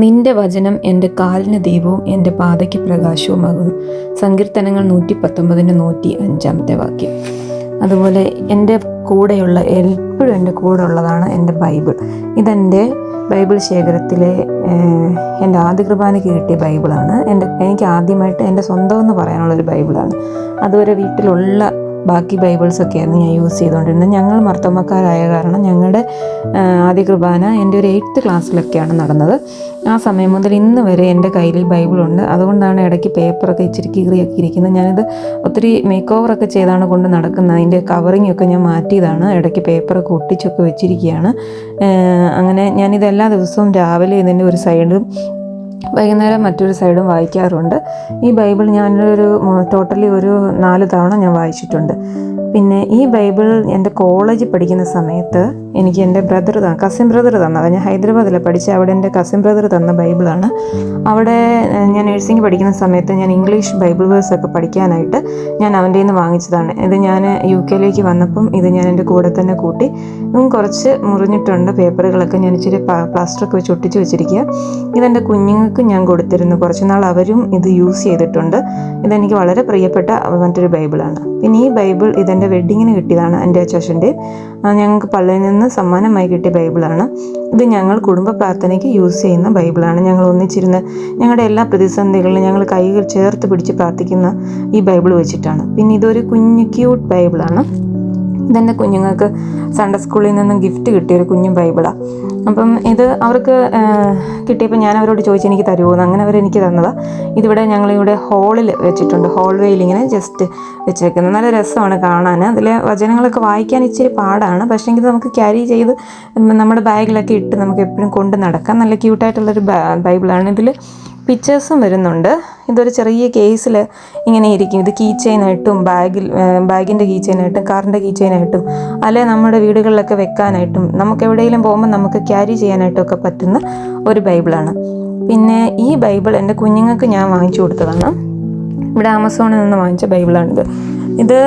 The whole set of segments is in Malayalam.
നിന്റെ വചനം എൻ്റെ കാലിന് ദീപവും എൻ്റെ പാതയ്ക്ക് പ്രകാശവുമാകുന്നു. സങ്കീർത്തനങ്ങൾ 119:105 വാക്യം. അതുപോലെ എൻ്റെ കൂടെയുള്ള എപ്പോഴും എൻ്റെ കൂടെ ഉള്ളതാണ് എൻ്റെ ബൈബിൾ. ഇതെൻ്റെ ബൈബിൾ ശേഖരത്തിലെ എൻ്റെ ആദ്യ കുർബാനയ്ക്ക് കിട്ടിയ ബൈബിളാണ്. എനിക്ക് ആദ്യമായിട്ട് എൻ്റെ സ്വന്തം എന്ന് പറയാനുള്ളൊരു ബൈബിളാണ്. അതുവരെ വീട്ടിലുള്ള ബാക്കി ബൈബിൾസൊക്കെയായിരുന്നു ഞാൻ യൂസ് ചെയ്തുകൊണ്ടിരുന്നത്. ഞങ്ങൾ മർത്തോമക്കാരായ കാരണം ഞങ്ങളുടെ ആദ്യ കുർബാന എൻ്റെ ഒരു 8th ക്ലാസ്സിലൊക്കെയാണ് നടന്നത്. ആ സമയം മുതൽ ഇന്ന് വരെ എൻ്റെ കയ്യിൽ ബൈബിളുണ്ട്. അതുകൊണ്ടാണ് ഇടയ്ക്ക് പേപ്പറൊക്കെ ഇച്ചിരി കീറിയൊക്കെ ഇരിക്കുന്നത്. ഞാനിത് ഒത്തിരി മേക്ക് ഓവറൊക്കെ ചെയ്താണ് കൊണ്ട് നടക്കുന്നത്. അതിൻ്റെ കവറിങ്ങൊക്കെ ഞാൻ മാറ്റിയതാണ്. ഇടയ്ക്ക് പേപ്പറൊക്കെ ഒട്ടിച്ചൊക്കെ വെച്ചിരിക്കുകയാണ്. അങ്ങനെ ഞാനിത് എല്ലാ ദിവസവും രാവിലെ ഇതിൻ്റെ ഒരു സൈഡും വൈകുന്നേരം മറ്റൊരു സൈഡും വായിക്കാറുണ്ട്. ഈ ബൈബിൾ ഞാനൊരു ടോട്ടലി ഒരു 4 തവണ ഞാൻ വായിച്ചിട്ടുണ്ട്. പിന്നെ ഈ ബൈബിൾ എൻ്റെ കോളേജിൽ പഠിക്കുന്ന സമയത്ത് എനിക്ക് എൻ്റെ കസിൻ ബ്രദർ തന്നതാണ്. ഞാൻ ഹൈദരാബാദിലാണ് പഠിച്ചത്. അവിടെ എൻ്റെ കസിൻ ബ്രദർ തന്ന ബൈബിളാണ്. അവിടെ ഞാൻ നഴ്സിംഗ് പഠിക്കുന്ന സമയത്ത് ഞാൻ ഇംഗ്ലീഷ് ബൈബിൾ വേഴ്സൊക്കെ പഠിക്കാനായിട്ട് ഞാൻ അവൻ്റെ നിന്ന് വാങ്ങിച്ചതാണ്. ഇത് ഞാൻ UK വന്നപ്പം ഇത് ഞാൻ എൻ്റെ കൂടെ തന്നെ കൂട്ടി. കുറച്ച് മുറിഞ്ഞിട്ടുണ്ട് പേപ്പറുകളൊക്കെ. ഞാൻ ഇച്ചിരി പ്ലാസ്റ്ററൊക്കെ വെച്ച് ഒട്ടിച്ച് വെച്ചിരിക്കുക. ഇതെൻ്റെ കുഞ്ഞുങ്ങൾക്ക് ഞാൻ കൊടുത്തിരുന്നു. കുറച്ച് നാൾ അവരും ഇത് യൂസ് ചെയ്തിട്ടുണ്ട്. ഇതെനിക്ക് വളരെ പ്രിയപ്പെട്ട മറ്റൊരു ബൈബിളാണ്. പിന്നെ ഈ ബൈബിൾ ഇതെൻ്റെ വെഡ്ഡിങ്ങിന് കിട്ടിയതാണ്. എൻ്റെ അച്ഛൻ്റെ ഞങ്ങൾക്ക് പള്ളിയിൽ നിന്ന് സമ്മാനമായി കിട്ടിയ ബൈബിളാണ്. ഇത് ഞങ്ങൾ കുടുംബ പ്രാർത്ഥനയ്ക്ക് യൂസ് ചെയ്യുന്ന ബൈബിളാണ്. ഞങ്ങൾ ഒന്നിച്ചിരുന്ന് ഞങ്ങളുടെ എല്ലാ പ്രതിസന്ധികളിലും ഞങ്ങൾ കൈകൾ ചേർത്ത് പിടിച്ച് പ്രാർത്ഥിക്കുന്ന ഈ ബൈബിൾ വെച്ചിട്ടാണ്. പിന്നെ ഇതൊരു കുഞ്ഞു ക്യൂട്ട് ബൈബിളാണ്. ഇതെൻ്റെ കുഞ്ഞുങ്ങൾക്ക് സൺഡേ സ്കൂളിൽ നിന്നും ഗിഫ്റ്റ് കിട്ടിയൊരു കുഞ്ഞു ബൈബിളാണ്. അപ്പം ഇത് അവർക്ക് കിട്ടിയപ്പോൾ ഞാൻ അവരോട് ചോദിച്ചു എനിക്ക് തരുമോയെന്ന്. അങ്ങനെ അവരെനിക്ക് തന്നതാണ്. ഇതിവിടെ ഞങ്ങളിവിടെ ഹാളിൽ വെച്ചിട്ടുണ്ട്. ഹോൾവേയിൽ ഇങ്ങനെ ജസ്റ്റ് വെച്ചേക്കുന്നത്. നല്ല രസമാണ് കാണാൻ. അതിലെ വചനങ്ങളൊക്കെ വായിക്കാൻ ഇച്ചിരി പാടാണ്. പക്ഷേ ഇത് നമുക്ക് ക്യാരി ചെയ്ത് നമ്മുടെ ബാഗിലൊക്കെ ഇട്ട് നമുക്ക് എപ്പോഴും കൊണ്ട് നടക്കാം. നല്ല ക്യൂട്ടായിട്ടുള്ളൊരു ബൈബിളാണ്. ഇതിൽ പിക്ചേഴ്സും വരുന്നുണ്ട്. ഇതൊരു ചെറിയ കേസിൽ ഇങ്ങനെ ഇരിക്കും. ഇത് കീ ചെയിനായിട്ടും ബാഗിൻ്റെ കീ ചെയിനായിട്ടും കാറിൻ്റെ കീ ചെയിനായിട്ടും അല്ലെ നമ്മുടെ വീടുകളിലൊക്കെ വെക്കാനായിട്ടും നമുക്ക് എവിടെയെങ്കിലും പോകുമ്പോൾ നമുക്ക് ക്യാരി ചെയ്യാനായിട്ടും ഒക്കെ പറ്റുന്ന ഒരു ബൈബിളാണ്. പിന്നെ ഈ ബൈബിൾ എൻ്റെ കുഞ്ഞുങ്ങൾക്ക് ഞാൻ വാങ്ങിച്ചു കൊടുത്തതാണ്. ഇവിടെ ആമസോണിൽ നിന്ന് വാങ്ങിച്ച ബൈബിളാണിത്. ഇത്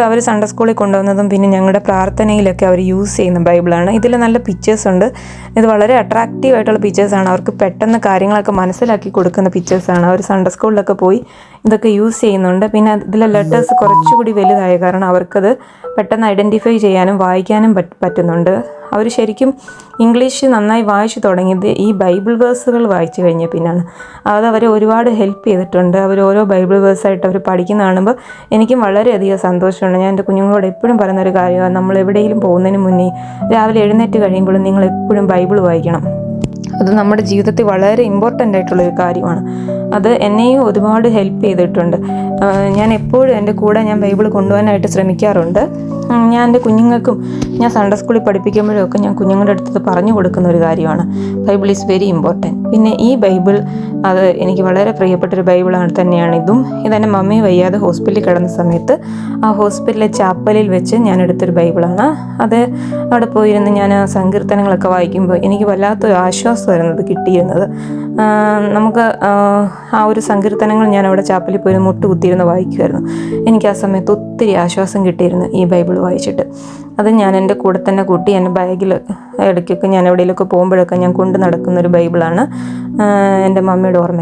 അവർ സൺഡേ സ്കൂളിൽ കൊണ്ടുവന്നതും പിന്നെ ഞങ്ങളുടെ പ്രാർത്ഥനയിലൊക്കെ അവർ യൂസ് ചെയ്യുന്ന ബൈബിളാണ്. ഇതിൽ നല്ല പിക്ചേഴ്സ് ഉണ്ട്. ഇത് വളരെ അട്രാക്റ്റീവ് ആയിട്ടുള്ള പിക്ചേഴ്സാണ്. അവർക്ക് പെട്ടെന്ന് കാര്യങ്ങളൊക്കെ മനസ്സിലാക്കി കൊടുക്കുന്ന പിക്ചേഴ്സാണ്. അവർ സൺഡേ സ്കൂളിലൊക്കെ പോയി ഇതൊക്കെ യൂസ് ചെയ്യുന്നുണ്ട്. പിന്നെ ഇതിലെ ലെറ്റേഴ്സ് കുറച്ചുകൂടി വലുതായ കാരണം അവർക്കത് പെട്ടെന്ന് ഐഡൻറ്റിഫൈ ചെയ്യാനും വായിക്കാനും പറ്റുന്നുണ്ട്. അവർ ശരിക്കും ഇംഗ്ലീഷ് നന്നായി വായിച്ചു തുടങ്ങിയത് ഈ ബൈബിൾ വേഴ്സുകൾ വായിച്ചു കഴിഞ്ഞ പിന്നാണ്. അത് അവരെ ഒരുപാട് ഹെൽപ്പ് ചെയ്തിട്ടുണ്ട്. അവർ ഓരോ ബൈബിൾ വേഴ്സായിട്ട് അവർ പഠിക്കുന്ന കാണുമ്പോൾ എനിക്കും വളരെയധികം സന്തോഷമുണ്ട്. ഞാൻ എൻ്റെ കുഞ്ഞുങ്ങളോട് എപ്പോഴും പറയുന്നൊരു കാര്യമാണ്, നമ്മൾ എവിടെയെങ്കിലും പോകുന്നതിന് മുന്നേ രാവിലെ എഴുന്നേറ്റ് കഴിയുമ്പോൾ നിങ്ങൾ എപ്പോഴും ബൈബിൾ വായിക്കണം. അത് നമ്മുടെ ജീവിതത്തിൽ വളരെ ഇമ്പോർട്ടൻ്റ് ആയിട്ടുള്ളൊരു കാര്യമാണ്. അത് എന്നെയും ഒരുപാട് ഹെൽപ്പ് ചെയ്തിട്ടുണ്ട്. ഞാൻ എപ്പോഴും എൻ്റെ കൂടെ ഞാൻ ബൈബിൾ കൊണ്ടുപോകാനായിട്ട് ശ്രമിക്കാറുണ്ട്. ഞാൻ എൻ്റെ കുഞ്ഞുങ്ങൾക്കും ഞാൻ സൺഡേ സ്കൂളിൽ പഠിപ്പിക്കുമ്പോഴൊക്കെ ഞാൻ കുഞ്ഞുങ്ങളുടെ അടുത്ത് പറഞ്ഞു കൊടുക്കുന്ന ഒരു കാര്യമാണ്, ബൈബിൾ ഈസ് വെരി ഇമ്പോർട്ടൻറ്റ്. പിന്നെ ഈ ബൈബിൾ അത് എനിക്ക് വളരെ പ്രിയപ്പെട്ടൊരു ബൈബിളാണ് തന്നെയാണ് ഇതും. ഇതെൻ്റെ മമ്മി വയ്യാതെ ഹോസ്പിറ്റലിൽ കിടന്ന സമയത്ത് ആ ഹോസ്പിറ്റലിലെ ചാപ്പലിൽ വെച്ച് ഞാൻ എടുത്തൊരു ബൈബിളാണ്. അത് അവിടെ പോയിരുന്ന് ഞാൻ ആ സങ്കീർത്തനങ്ങളൊക്കെ വായിക്കുമ്പോൾ എനിക്ക് വല്ലാത്തൊരു ആശ്വാസമായിരുന്നു അത് കിട്ടിയിരുന്നത്. നമുക്ക് ആ ഒരു സങ്കീർത്തനങ്ങൾ ഞാൻ അവിടെ ചാപ്പലിൽ പോയി മുട്ടുകുത്തിയിരുന്ന് വായിക്കുമായിരുന്നു. എനിക്ക് ആ സമയത്ത് ഒത്തിരി ആശ്വാസം കിട്ടിയിരുന്നു ഈ ബൈബിൾ വായിച്ചിട്ട്. അത് ഞാൻ എൻ്റെ കൂടെ തന്നെ കൂട്ടി എൻ്റെ ബാഗിൽ ഇടയ്ക്കൊക്കെ ഞാൻ എവിടെയെങ്കിലുമൊക്കെ പോകുമ്പോഴൊക്കെ ഞാൻ കൊണ്ട് നടക്കുന്നൊരു ബൈബിളാണ്. എൻ്റെ മമ്മിയുടെ ഓർമ്മ.